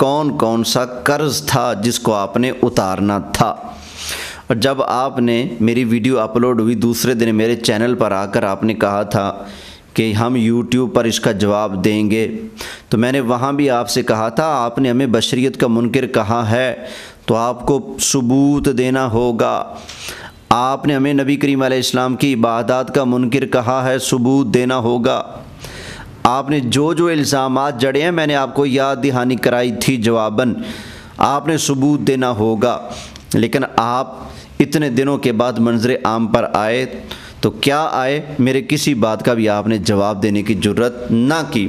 کون کون سا قرض تھا جس کو آپ نے اتارنا تھا۔ اور جب آپ نے میری ویڈیو اپلوڈ ہوئی دوسرے دن میرے چینل پر آ کر آپ نے کہا تھا کہ ہم یوٹیوب پر اس کا جواب دیں گے، تو میں نے وہاں بھی آپ سے کہا تھا آپ نے ہمیں بشریت کا منکر کہا ہے تو آپ کو ثبوت دینا ہوگا۔ آپ نے ہمیں نبی کریم علیہ السلام کی عبادات کا منکر کہا ہے، ثبوت دینا ہوگا۔ آپ نے جو الزامات جڑے ہیں میں نے آپ کو یاد دہانی کرائی تھی جواباً، آپ نے ثبوت دینا ہوگا، لیکن آپ اتنے دنوں کے بعد منظر عام پر آئے تو کیا آئے، میرے کسی بات کا بھی آپ نے جواب دینے کی جرت نہ کی۔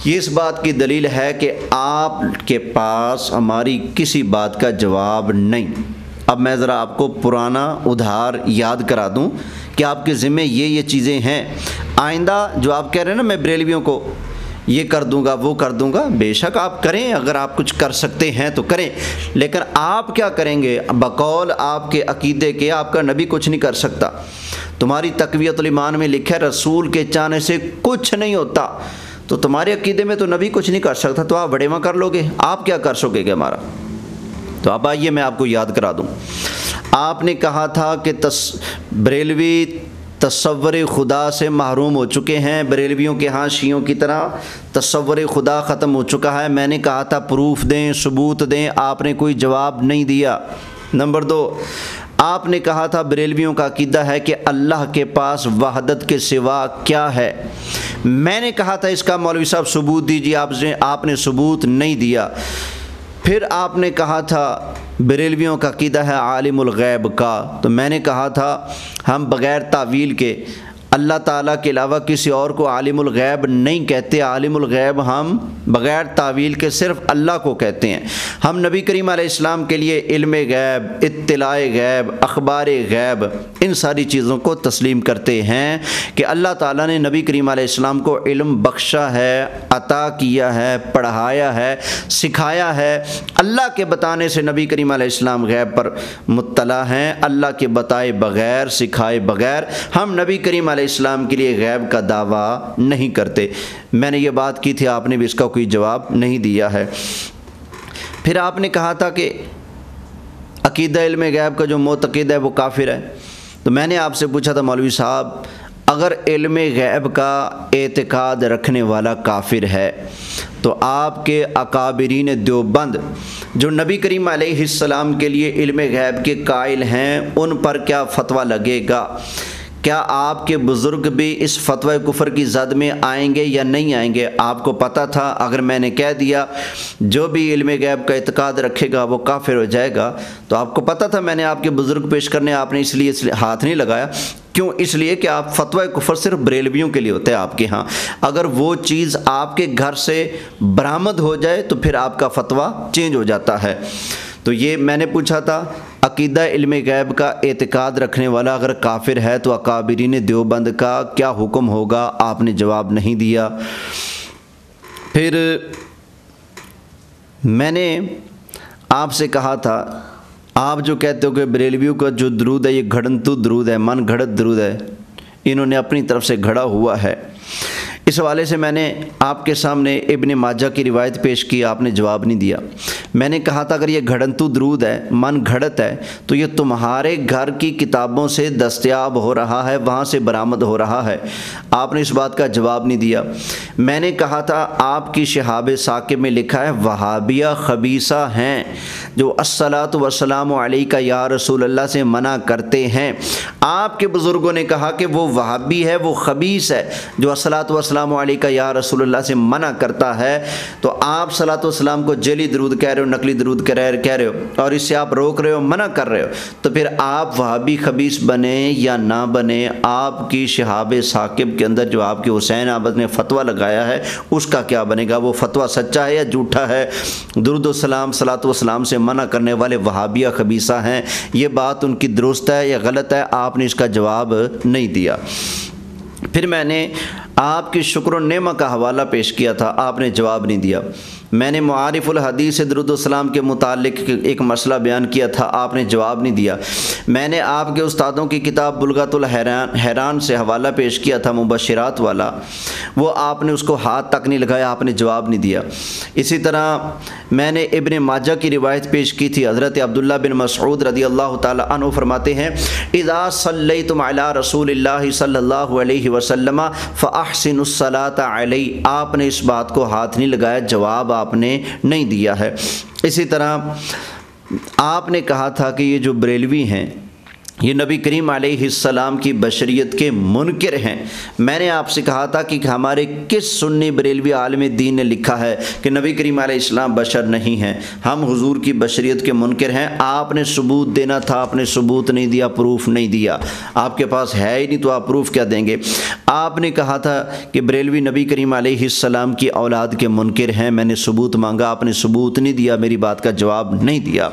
یہ اس بات کی دلیل ہے کہ آپ کے پاس ہماری کسی بات کا جواب نہیں۔ اب میں ذرا آپ کو پرانا ادھار یاد کرا دوں کہ آپ کے ذمہ یہ چیزیں ہیں۔ آئندہ جو آپ کہہ رہے ہیں نا میں بریلویوں کو یہ کر دوں گا وہ کر دوں گا، بے شک آپ کریں، اگر آپ کچھ کر سکتے ہیں تو کریں، لیکن آپ کیا کریں گے؟ بقول آپ کے عقیدے کے آپ کا نبی کچھ نہیں کر سکتا۔ تمہاری تقویت الایمان میں لکھا ہے رسول کے چاہنے سے کچھ نہیں ہوتا، تو تمہارے عقیدے میں تو نبی کچھ نہیں کر سکتا، تو آپ بڑے ماں کر لو گے، آپ کیا کر سکے گے ہمارا؟ تو اب آئیے میں آپ کو یاد کرا دوں۔ آپ نے کہا تھا کہ بریلوی تصور خدا سے محروم ہو چکے ہیں، بریلویوں کے ہاں شیعوں کی طرح تصور خدا ختم ہو چکا ہے۔ میں نے کہا تھا پروف دیں، ثبوت دیں، آپ نے کوئی جواب نہیں دیا۔ نمبر 2، آپ نے کہا تھا بریلویوں کا عقیدہ ہے کہ اللہ کے پاس وحدت کے سوا کیا ہے۔ میں نے کہا تھا اس کا مولوی صاحب ثبوت دیجیے، آپ نے ثبوت نہیں دیا۔ پھر آپ نے کہا تھا بریلویوں کا عقیدہ ہے عالم الغیب کا، تو میں نے کہا تھا ہم بغیر تعویل کے اللہ تعالیٰ کے علاوہ کسی اور کو عالم الغیب نہیں کہتے، عالم الغیب ہم بغیر تعویل کے صرف اللہ کو کہتے ہیں۔ ہم نبی کریم علیہ السلام کے لیے علم غیب، اطلاع غیب، اخبار غیب، ان ساری چیزوں کو تسلیم کرتے ہیں کہ اللہ تعالیٰ نے نبی کریم علیہ السلام کو علم بخشا ہے، عطا کیا ہے، پڑھایا ہے، سکھایا ہے۔ اللہ کے بتانے سے نبی کریم علیہ السلام غیب پر مطلع ہیں، اللہ کے بتائے بغیر، سکھائے بغیر ہم نبی کریم علیہ السلام کے لیے غیب کا دعویٰ نہیں کرتے۔ میں نے یہ بات کی تھی، آپ نے بھی اس کا کوئی جواب نہیں دیا ہے۔ پھر آپ نے کہا تھا کہ عقیدہ علم غیب کا جو معتقد ہے وہ کافر ہے، تو میں نے آپ سے پوچھا تھا مولوی صاحب اگر علم غیب کا اعتقاد رکھنے والا کافر ہے تو آپ کے اکابرین دیوبند جو نبی کریم علیہ السلام کے لیے علم غیب کے قائل ہیں ان پر کیا فتویٰ لگے گا؟ کیا آپ کے بزرگ بھی اس فتوی کفر کی زد میں آئیں گے یا نہیں آئیں گے؟ آپ کو پتہ تھا اگر میں نے کہہ دیا جو بھی علم غیب کا اعتقاد رکھے گا وہ کافر ہو جائے گا، تو آپ کو پتہ تھا میں نے آپ کے بزرگ پیش کرنے، آپ نے اس لیے ہاتھ نہیں لگایا۔ کیوں؟ اس لیے کہ آپ فتوی کفر صرف بریلویوں کے لیے ہوتا ہے آپ کے ہاں، اگر وہ چیز آپ کے گھر سے برآمد ہو جائے تو پھر آپ کا فتویٰ چینج ہو جاتا ہے۔ تو یہ میں نے پوچھا تھا عقیدہ علم غیب کا اعتقاد رکھنے والا اگر کافر ہے تو اکابرین دیوبند کا کیا حکم ہوگا؟ آپ نے جواب نہیں دیا۔ پھر میں نے آپ سے کہا تھا آپ جو کہتے ہو کہ بریلویوں کا جو درود ہے یہ گھڑنتو درود ہے، من گھڑت درود ہے، انہوں نے اپنی طرف سے گھڑا ہوا ہے۔ اس حوالے سے میں نے آپ کے سامنے ابن ماجہ کی روایت پیش کی، آپ نے جواب نہیں دیا۔ میں نے کہا تھا اگر یہ گھڑنتو درود ہے، من گھڑت ہے، تو یہ تمہارے گھر کی کتابوں سے دستیاب ہو رہا ہے، وہاں سے برآمد ہو رہا ہے۔ آپ نے اس بات کا جواب نہیں دیا۔ میں نے کہا تھا آپ کی شہاب ثاقب میں لکھا ہے وہابیہ خبیثہ ہیں جو الصلاۃ والسلام علیک یا رسول اللہ سے منع کرتے ہیں۔ آپ کے بزرگوں نے کہا کہ وہ وہابی ہے، وہ خبیث ہے جو الصلاۃ والسلام علیک یا رسول اللہ سے منع کرتا ہے، تو آپ صلاۃ والسلام کو جعلی درود کہہ رہے ہو، نقلی درود کہہ رہے ہو، اور اس سے آپ روک رہے ہو، منع کر رہے ہو، تو پھر آپ وہابی خبیث بنے یا نہ بنے، آپ کی شہاب ثاقب کے اندر جو آپ کے حسین احمد نے فتویٰ لگایا ہے اس کا کیا بنے گا؟ وہ فتویٰ سچا ہے یا جھوٹا ہے؟ درود و سلام صلاۃ والسلام سے منع کرنے والے وہابیہ خبیثہ ہیں، یہ بات ان کی درست ہے یا غلط ہے؟ آپ نے اس کا جواب نہیں دیا۔ پھر میں نے آپ کی شکر و نعمت کا حوالہ پیش کیا تھا، آپ نے جواب نہیں دیا۔ میں نے معارف الحدیث درود السلام کے متعلق ایک مسئلہ بیان کیا تھا، آپ نے جواب نہیں دیا۔ میں نے آپ کے استادوں کی کتاب بلغۃ الحیران سے حوالہ پیش کیا تھا مبشرات والا، وہ آپ نے اس کو ہاتھ تک نہیں لگایا، آپ نے جواب نہیں دیا۔ اسی طرح میں نے ابن ماجہ کی روایت پیش کی تھی، حضرت عبداللہ بن مسعود رضی اللہ تعالی عنہ فرماتے ہیں اذا صلیتم علی رسول اللہ صلی اللہ علیہ وسلم فاحسنوا الصلاۃ علیہ، آپ نے اس بات کو ہاتھ نہیں لگایا، جواب آپ نے نہیں دیا ہے۔ اسی طرح آپ نے کہا تھا کہ یہ جو بریلوی ہیں یہ نبی کریم علیہ السلام کی بشریت کے منکر ہیں۔ میں نے آپ سے کہا تھا کہ ہمارے کس سنی بریلوی عالم دین نے لکھا ہے کہ نبی کریم علیہ السلام بشر نہیں ہیں، ہم حضور کی بشریت کے منکر ہیں؟ آپ نے ثبوت دینا تھا، آپ نے ثبوت نہیں دیا، پروف نہیں دیا۔ آپ کے پاس ہے ہی نہیں تو آپ پروف کیا دیں گے؟ آپ نے کہا تھا کہ بریلوی نبی کریم علیہ السلام کی اولاد کے منکر ہیں، میں نے ثبوت مانگا، آپ نے ثبوت نہیں دیا، میری بات کا جواب نہیں دیا۔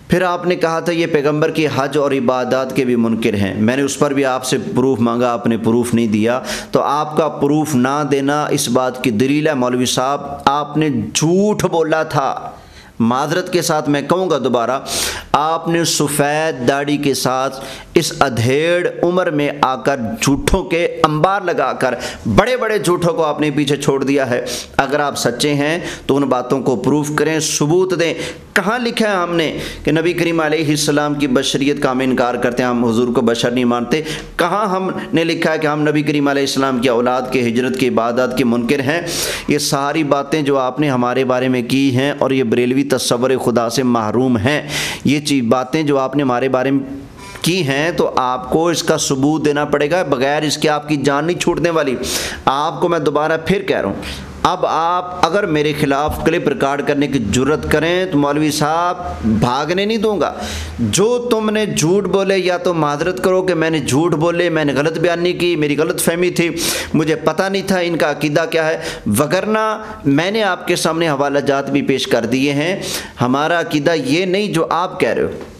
پھر آپ نے کہا تھا یہ پیغمبر کی حج اور عبادات کے بھی منکر ہیں، میں نے اس پر بھی آپ سے پروف مانگا، آپ نے پروف نہیں دیا۔ تو آپ کا پروف نہ دینا اس بات کی دلیل ہے مولوی صاحب آپ نے جھوٹ بولا تھا۔ معذرت کے ساتھ میں کہوں گا دوبارہ، آپ نے سفید داڑھی کے ساتھ اس ادھیڑ عمر میں آ کر جھوٹوں کے انبار لگا کر بڑے بڑے جھوٹوں کو آپ نے پیچھے چھوڑ دیا ہے۔ اگر آپ سچے ہیں تو ان باتوں کو پروف کریں، ثبوت دیں۔ کہاں لکھا ہے ہم نے کہ نبی کریم علیہ السلام کی بشریت کا ہم انکار کرتے ہیں، ہم حضور کو بشر نہیں مانتے؟ کہاں ہم نے لکھا ہے کہ ہم نبی کریم علیہ السلام کی اولاد کے ہجرت کی عبادات کے منکر ہیں؟ یہ ساری باتیں جو آپ نے ہمارے بارے میں کی ہیں، اور یہ بریلوی تصور خدا سے محروم ہیں، یہ باتیں جو آپ نے ہمارے بارے میں کی ہیں تو آپ کو اس کا ثبوت دینا پڑے گا، بغیر اس کے آپ کی جان نہیں چھوٹنے والی۔ آپ کو میں دوبارہ پھر کہہ رہا ہوں، اب آپ اگر میرے خلاف کلپ ریکارڈ کرنے کی جرت کریں تو مولوی صاحب بھاگنے نہیں دوں گا۔ جو تم نے جھوٹ بولے یا تو معذرت کرو کہ میں نے جھوٹ بولے، میں نے غلط بیان نہیں کی، میری غلط فہمی تھی، مجھے پتہ نہیں تھا ان کا عقیدہ کیا ہے، وگرنہ میں نے آپ کے سامنے حوالہ جات بھی پیش کر دیے ہیں۔ ہمارا عقیدہ یہ نہیں جو آپ کہہ رہے ہو۔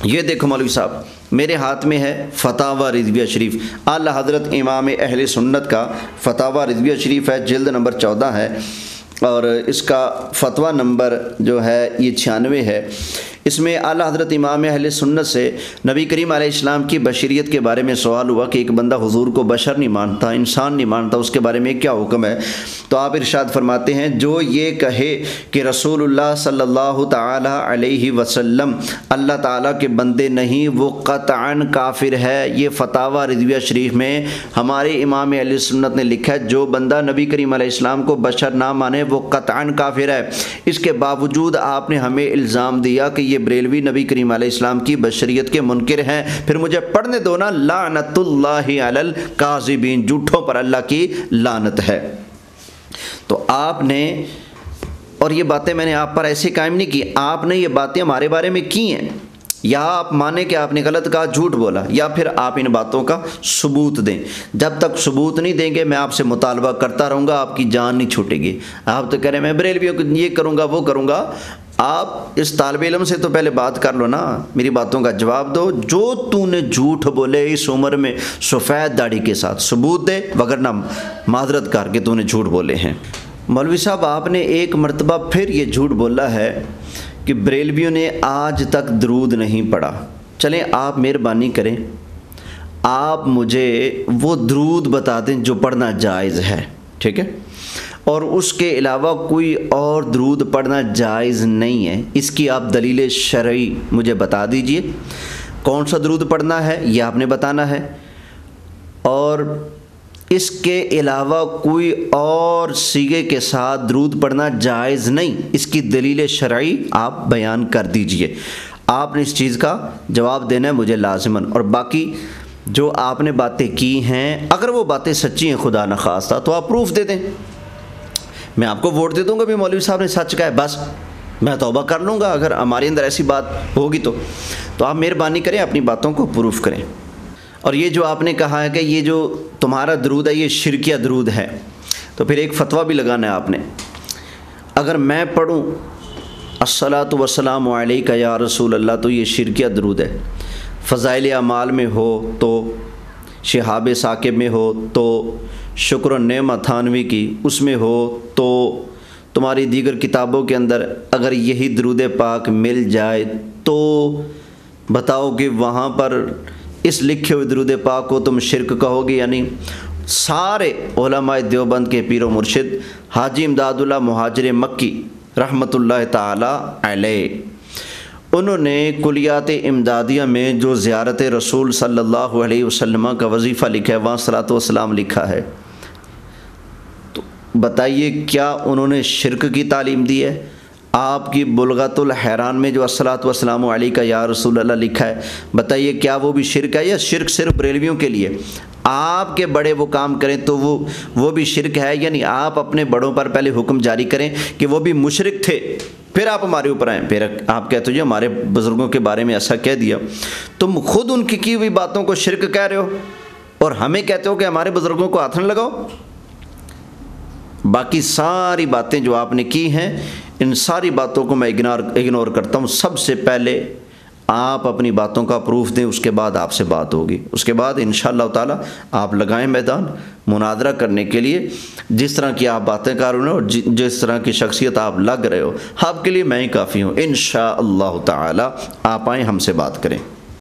یہ دیکھو مولوی صاحب، میرے ہاتھ میں ہے فتاوی رضویہ شریف، اعلی حضرت امام اہل سنت کا فتاوی رضویہ شریف ہے، جلد نمبر 14 ہے، اور اس کا فتویٰ نمبر جو ہے یہ 96 ہے۔ اس میں اعلی حضرت امام اہل سنت سے نبی کریم علیہ السلام کی بشریت کے بارے میں سوال ہوا کہ ایک بندہ حضور کو بشر نہیں مانتا، انسان نہیں مانتا، اس کے بارے میں کیا حکم ہے؟ تو آپ ارشاد فرماتے ہیں جو یہ کہے کہ رسول اللہ صلی اللہ تعالی علیہ وسلم اللہ تعالیٰ کے بندے نہیں، وہ قطعاً کافر ہے۔ یہ فتاوی رضویہ شریف میں ہمارے امام اہل سنت نے لکھا ہے جو بندہ نبی کریم علیہ السلام کو بشر نہ مانے وہ قطعاً کافر ہے۔ اس کے باوجود آپ نے ہمیں الزام دیا کہ یہ بریلوی نبی کریم علیہ السلام کی بشریت کے منکر ہیں۔ پھر مجھے پڑھنے دو نا، لعنت اللہ علی الکاذبین، جھوٹوں پر اللہ کی لعنت ہے۔ تو آپ نے، اور یہ باتیں میں نے آپ پر ایسے قائم نہیں کی، آپ نے یہ باتیں ہمارے بارے میں کی ہیں، یا آپ مانیں کہ آپ نے غلط کہا، جھوٹ بولا، یا پھر آپ ان باتوں کا ثبوت دیں۔ جب تک ثبوت نہیں دیں گے میں آپ سے مطالبہ کرتا رہوں گا، آپ کی جان نہیں چھوٹے گی۔ آپ تو کہہ رہے ہیں میں بریلویوں کو یہ کروں گا وہ کروں گا، آپ اس طالب علم سے تو پہلے بات کر لو نا، میری باتوں کا جواب دو۔ جو تو نے جھوٹ بولے اس عمر میں سفید داڑھی کے ساتھ، ثبوت دے، وگرنہ معذرت کر کے تو نے جھوٹ بولے ہیں۔ مولوی صاحب آپ نے ایک مرتبہ پھر یہ جھوٹ بولا ہے کہ بریلویوں نے آج تک درود نہیں پڑھا۔ چلیں آپ مہربانی کریں، آپ مجھے وہ درود بتا دیں جو پڑھنا جائز ہے، ٹھیک ہے؟ اور اس کے علاوہ کوئی اور درود پڑھنا جائز نہیں ہے، اس کی آپ دلیل شرعی مجھے بتا دیجئے۔ کون سا درود پڑھنا ہے یہ آپ نے بتانا ہے، اور اس کے علاوہ کوئی اور صیغے کے ساتھ درود پڑھنا جائز نہیں، اس کی دلیل شرعی آپ بیان کر دیجئے۔ آپ نے اس چیز کا جواب دینا ہے مجھے لازماً، اور باقی جو آپ نے باتیں کی ہیں اگر وہ باتیں سچی ہیں خدا نخواستہ تو آپ پروف دے دیں، میں آپ کو ووٹ دے دوں گا بھی مولوی صاحب نے سچ کہا ہے، بس میں توبہ کر لوں گا اگر ہمارے اندر ایسی بات ہوگی تو آپ مہربانی کریں اپنی باتوں کو پروف کریں۔ اور یہ جو آپ نے کہا ہے کہ یہ جو تمہارا درود ہے یہ شرکیہ درود ہے، تو پھر ایک فتویٰ بھی لگانا ہے آپ نے۔ اگر میں پڑھوں الصلاۃ والسلام علیک یا رسول اللہ تو یہ شرکیہ درود ہے، فضائل اعمال میں ہو تو، شہاب ثاقب میں ہو تو، شکر و نعمت تھانوی کی اس میں ہو تو تمہاری دیگر کتابوں کے اندر اگر یہی درود پاک مل جائے تو بتاؤ کہ وہاں پر اس لکھے ہوئے درود پاک کو تم شرک کہو گے یا نہیں؟ سارے علماء دیوبند کے پیر و مرشد حاجی امداد اللہ مہاجر مکی رحمۃ اللہ تعالی علیہ، انہوں نے کلیات امدادیہ میں جو زیارت رسول صلی اللہ علیہ وسلم کا وظیفہ لکھا ہے وہاں صلاۃ وسلام لکھا ہے، تو بتائیے کیا انہوں نے شرک کی تعلیم دی ہے؟ آپ کی بلغت الحیران میں جو الصلاۃ والسلام علیہ کا یا رسول اللہ لکھا ہے، بتائیے کیا وہ بھی شرک ہے یا شرک صرف بریلویوں کے لیے؟ آپ کے بڑے وہ کام کریں تو وہ بھی شرک ہے؟ یعنی آپ اپنے بڑوں پر پہلے حکم جاری کریں کہ وہ بھی مشرک تھے، پھر آپ ہمارے اوپر آئیں، پھر آپ کہتے ہو جی ہمارے بزرگوں کے بارے میں ایسا کہہ دیا، تم خود ان کی ہوئی باتوں کو شرک کہہ رہے ہو اور ہمیں کہتے ہو کہ ہمارے بزرگوں کو ہاتھ نہ لگاؤ۔ باقی ساری باتیں جو آپ نے کی ہیں ان ساری باتوں کو میں اگنور کرتا ہوں۔ سب سے پہلے آپ اپنی باتوں کا پروف دیں، اس کے بعد آپ سے بات ہوگی، اس کے بعد انشاءاللہ تعالی آپ لگائیں میدان مناظرہ کرنے کے لیے، جس طرح کی آپ باتیں کر رہے ہو اور جس طرح کی شخصیت آپ لگ رہے ہو، آپ کے لیے میں ہی کافی ہوں۔ انشاءاللہ تعالی آپ آئیں، ہم سے بات کریں۔